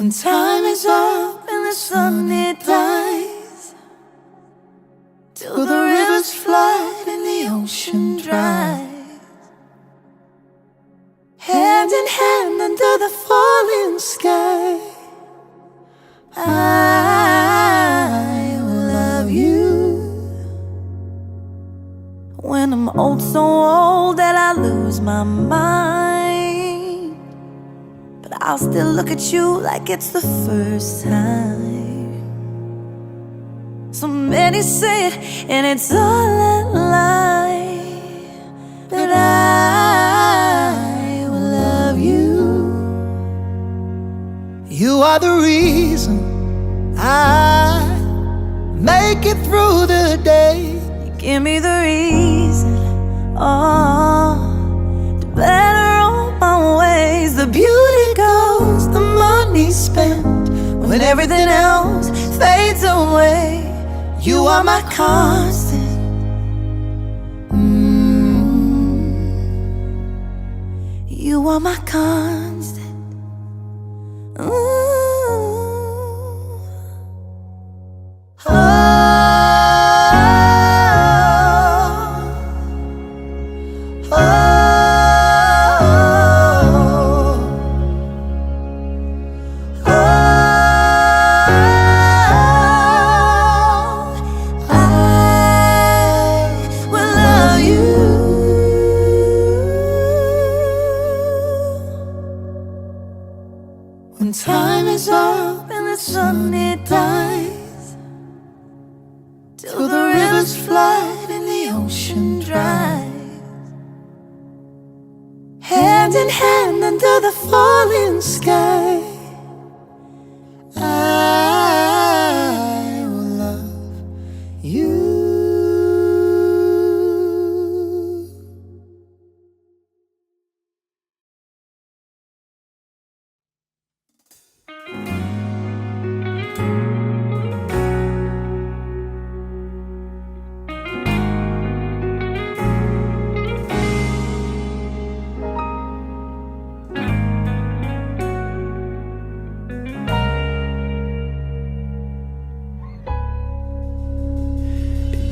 When time is up and the sun it dies, till the rivers flood and the ocean dries, hand in hand under the falling sky, I will love you. When I'm old, so old that I lose my mind, but I'll still look at you like it's the first time. So many say it and it's all a lie, but I will love you. You are the reason I make it through the day. You give me the reason, oh, to better on my ways. The beauty goes, the money spent, when everything else fades away. You are my constant. You are my constant. When time is up and the sun it dies, till the rivers flood and the ocean dries, hand in hand under the falling sky, I will love you.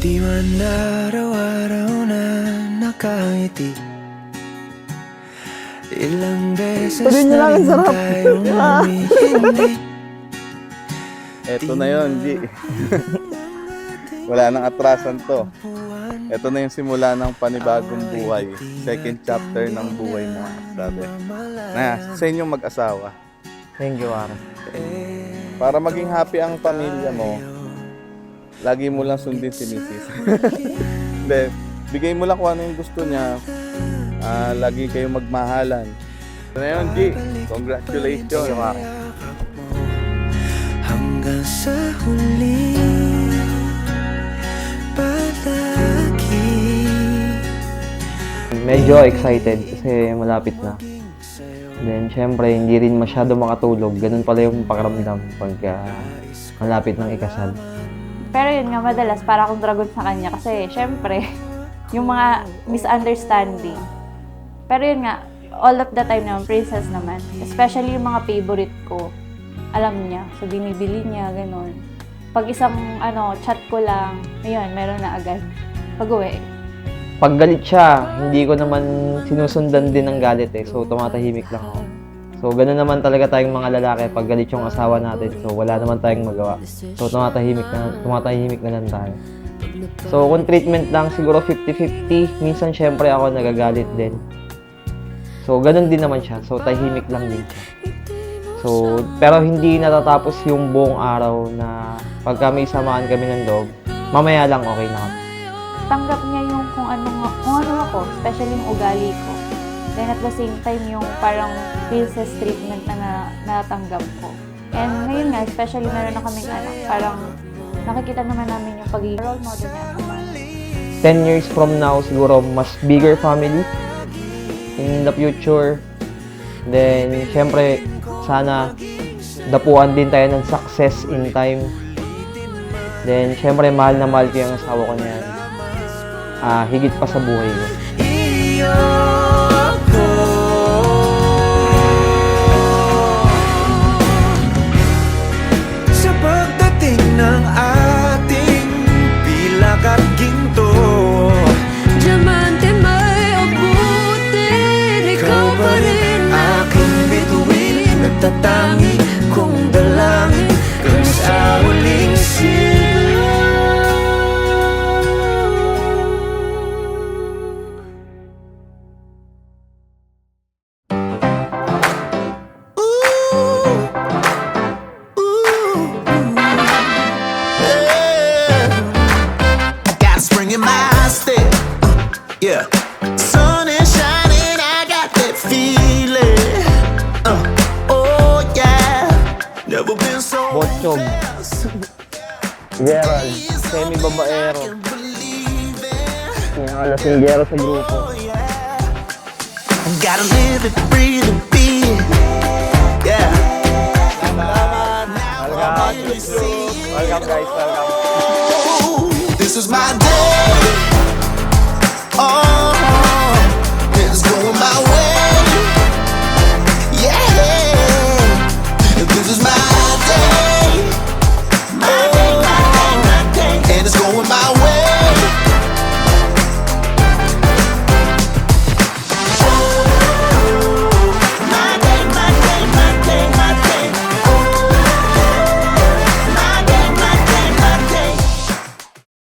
Di man araw-araw na nakangiti, ilang beses na rin tayong humihindi. Eto na yun, G. Wala nang atrasan to. Eto na yung simula ng panibagong buhay. Second chapter ng buhay mo, sabi. Na, sa inyong mag-asawa. Thank you, Aaron. Para maging happy ang pamilya mo, lagi mo lang sundin si Mrs. Hindi, bigay mo lang kung ano yung gusto niya. Lagi kayong magmahalan. Ito na yun, G. Congratulations. Hanggang sa huli, palagi. Medyo excited kasi malapit na. Then, syempre, hindi rin masyado makatulog. Ganun pala yung pakiramdam pagka malapit ng ikasal. Pero yun nga, madalas para akong dragon sa kanya kasi syempre, yung mga misunderstanding. Pero yun nga, all of the time naman, princess naman. Especially yung mga favorite ko. Alam niya, so binibili niya, ganun. Pag isang chat ko lang, ayun, meron na agad. Pag-uwi. Pag galit siya, hindi ko naman sinusundan din ng galit eh. So, tumatahimik lang ako. So, gano'n naman talaga tayong mga lalaki pag galit yung asawa natin. So, wala naman tayong magawa. So, tumatahimik na lang tayo. So, kung treatment lang, siguro 50-50. Minsan, syempre ako nagagalit din. So, gano'n din naman siya. So, tahimik lang din siya. So, pero hindi natatapos yung buong araw na pagka may samaan kami ng loob, mamaya lang okay na kami. Tanggap niya yung kung ano ako, especially yung ugali ko. Then at the same time, yung parang princess treatment na natanggap ko. And ngayon nga, especially meron na kaming anak, parang nakikita naman namin yung pagiging role model niya naman. 10 years from now, siguro mas bigger family in the future. Then, syempre, sana dapuan din tayo ng success in time. Then, syempre, mahal na mahal ko yung asawa ko niyan. Higit pa sa buhay ko. natatangi kong dalangin kung sa huling sigaw. I got spring in my step. Yeah. Sun is shining, I got that feeling. Oh yeah. Never been so Botchog. Gerald. Semi-babaero. Pinakalasinggero sa grupo. gotta live it, breathe it, be it. Yeah. Welcome guys, welcome. This is my day.